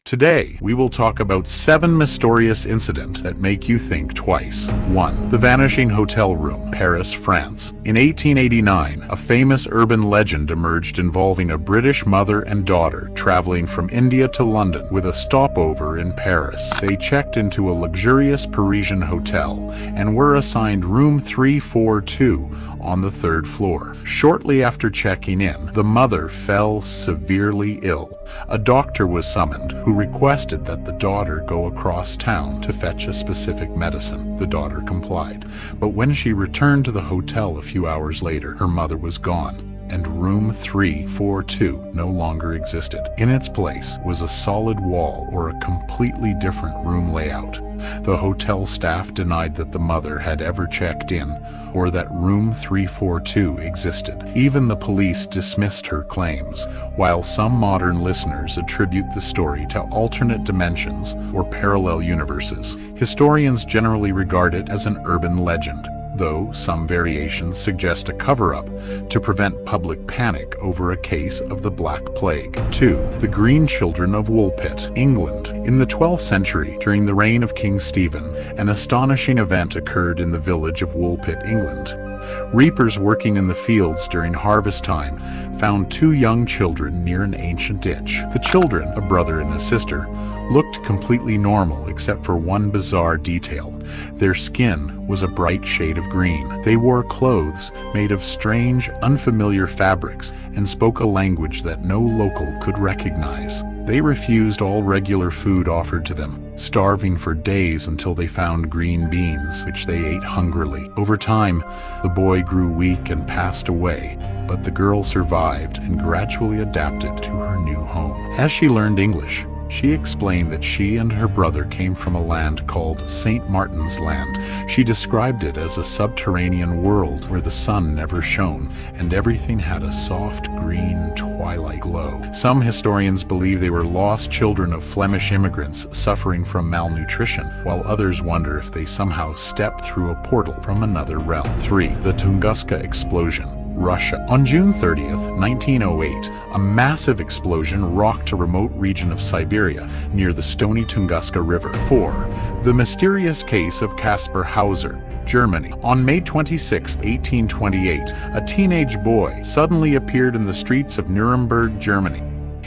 Today, we will talk about 7 mysterious incidents that make you think twice. 1. The Vanishing Hotel Room, Paris, France. In 1889, a famous urban legend emerged involving a British mother and daughter traveling from India to London with a stopover in Paris. They checked into a luxurious Parisian hotel and were assigned room 342 on the 3rd floor. Shortly after checking in, the mother fell severely ill. A doctor was summoned who requested that the daughter go across town to fetch a specific medicine. The daughter complied, but when she returned to the hotel a few hours later, her mother was gone, and room 342 no longer existed. In its place was a solid wall or a completely different room layout. The hotel staff denied that the mother had ever checked in or that room 342 existed. Even the police dismissed her claims, while some modern listeners attribute the story to alternate dimensions or parallel universes. Historians generally regard it as an urban legend, though some variations suggest a cover-up to prevent public panic over a case of the Black Plague. 2. The Green Children of Woolpit, England. In the 12th century, during the reign of King Stephen, an astonishing event occurred in the village of Woolpit, England. Reapers working in the fields during harvest time found 2 young children near an ancient ditch. The children, a brother and a sister, looked completely normal except for one bizarre detail. Their skin was a bright shade of green. They wore clothes made of strange, unfamiliar fabrics and spoke a language that no local could recognize. They refused all regular food offered to them, starving for days until they found green beans, which they ate hungrily. Over time, the boy grew weak and passed away, but the girl survived and gradually adapted to her new home. As she learned English, she explained that she and her brother came from a land called St. Martin's Land. She described it as a subterranean world where the sun never shone and everything had a soft green twilight glow. Some historians believe they were lost children of Flemish immigrants suffering from malnutrition, while others wonder if they somehow stepped through a portal from another realm. 3. The Tunguska Explosion, Russia. On June 30th, 1908, a massive explosion rocked a remote region of Siberia near the stony Tunguska River. 4. The mysterious case of Kaspar Hauser, Germany. On May 26, 1828, a teenage boy suddenly appeared in the streets of Nuremberg, Germany.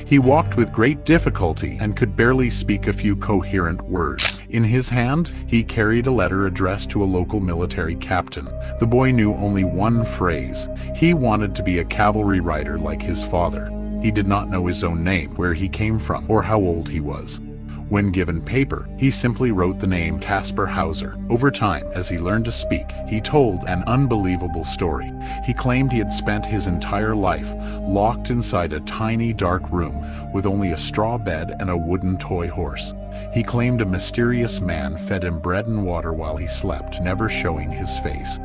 He walked with great difficulty and could barely speak a few coherent words. In his hand, he carried a letter addressed to a local military captain. The boy knew only one phrase. He wanted to be a cavalry rider like his father. He did not know his own name, where he came from, or how old he was. When given paper, he simply wrote the name Kaspar Hauser. Over time, as he learned to speak, he told an unbelievable story. He claimed he had spent his entire life locked inside a tiny dark room with only a straw bed and a wooden toy horse. He claimed a mysterious man fed him bread and water while he slept, never showing his face.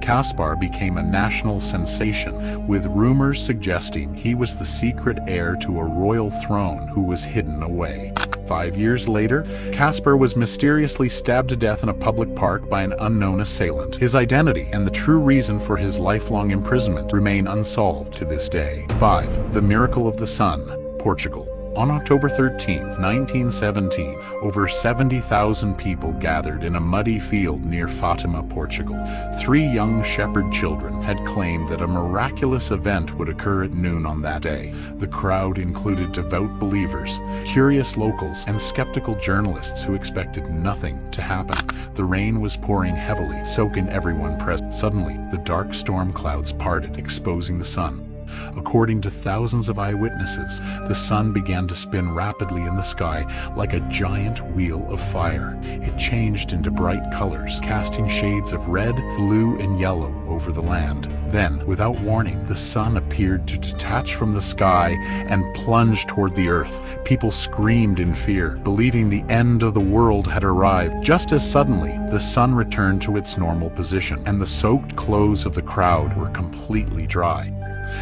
Kaspar became a national sensation, with rumors suggesting he was the secret heir to a royal throne who was hidden away. 5 years later, Kaspar was mysteriously stabbed to death in a public park by an unknown assailant. His identity and the true reason for his lifelong imprisonment remain unsolved to this day. 5. The Miracle of the Sun, Portugal. On October 13, 1917, over 70,000 people gathered in a muddy field near Fatima, Portugal. 3 young shepherd children had claimed that a miraculous event would occur at noon on that day. The crowd included devout believers, curious locals, and skeptical journalists who expected nothing to happen. The rain was pouring heavily, soaking everyone present. Suddenly, the dark storm clouds parted, exposing the sun. According to thousands of eyewitnesses, the sun began to spin rapidly in the sky like a giant wheel of fire. It changed into bright colors, casting shades of red, blue, and yellow over the land. Then, without warning, the sun appeared to detach from the sky and plunge toward the earth. People screamed in fear, believing the end of the world had arrived. Just as suddenly, the sun returned to its normal position, and the soaked clothes of the crowd were completely dry.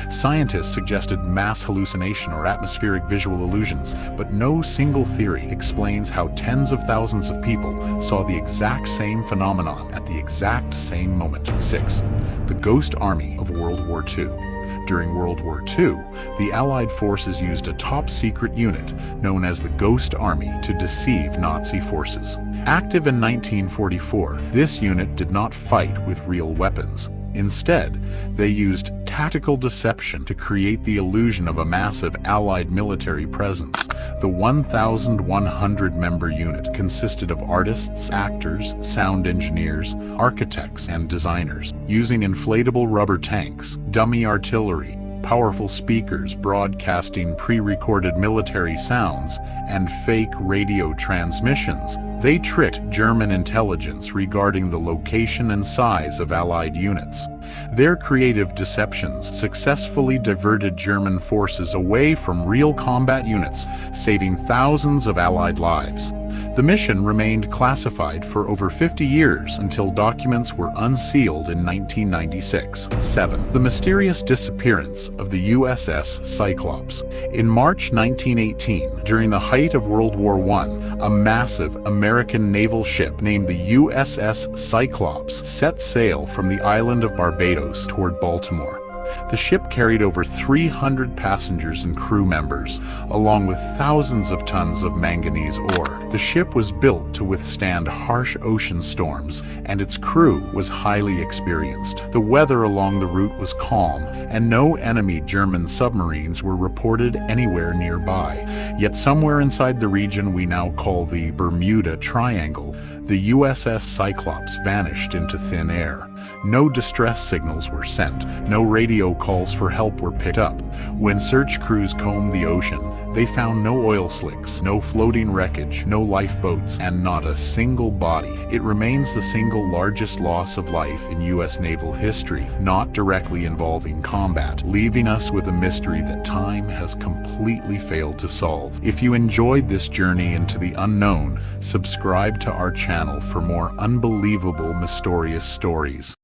Scientists suggested mass hallucination or atmospheric visual illusions, but no single theory explains how tens of thousands of people saw the exact same phenomenon at the exact same moment. 6. The Ghost Army of World War II. During World War II, the Allied forces used a top-secret unit known as the Ghost Army to deceive Nazi forces. Active in 1944, this unit did not fight with real weapons. Instead, they used tactical deception to create the illusion of a massive Allied military presence. The 1,100-member unit consisted of artists, actors, sound engineers, architects, and designers, using inflatable rubber tanks, dummy artillery, powerful speakers broadcasting pre-recorded military sounds, and fake radio transmissions. They tricked German intelligence regarding the location and size of Allied units. Their creative deceptions successfully diverted German forces away from real combat units, saving thousands of Allied lives. The mission remained classified for over 50 years until documents were unsealed in 1996. 7. The mysterious disappearance of the USS Cyclops. In March 1918, during the height of World War I, a massive American naval ship named the USS Cyclops set sail from the island of Barbados toward Baltimore. The ship carried over 300 passengers and crew members, along with thousands of tons of manganese ore. The ship was built to withstand harsh ocean storms, and its crew was highly experienced. The weather along the route was calm, and no enemy German submarines were reported anywhere nearby. Yet somewhere inside the region we now call the Bermuda Triangle, the USS Cyclops vanished into thin air. No distress signals were sent, no radio calls for help were picked up. When search crews combed the ocean, they found no oil slicks, no floating wreckage, no lifeboats, and not a single body. It remains the single largest loss of life in U.S. naval history, not directly involving combat, leaving us with a mystery that time has completely failed to solve. If you enjoyed this journey into the unknown, subscribe to our channel for more unbelievable mysterious stories.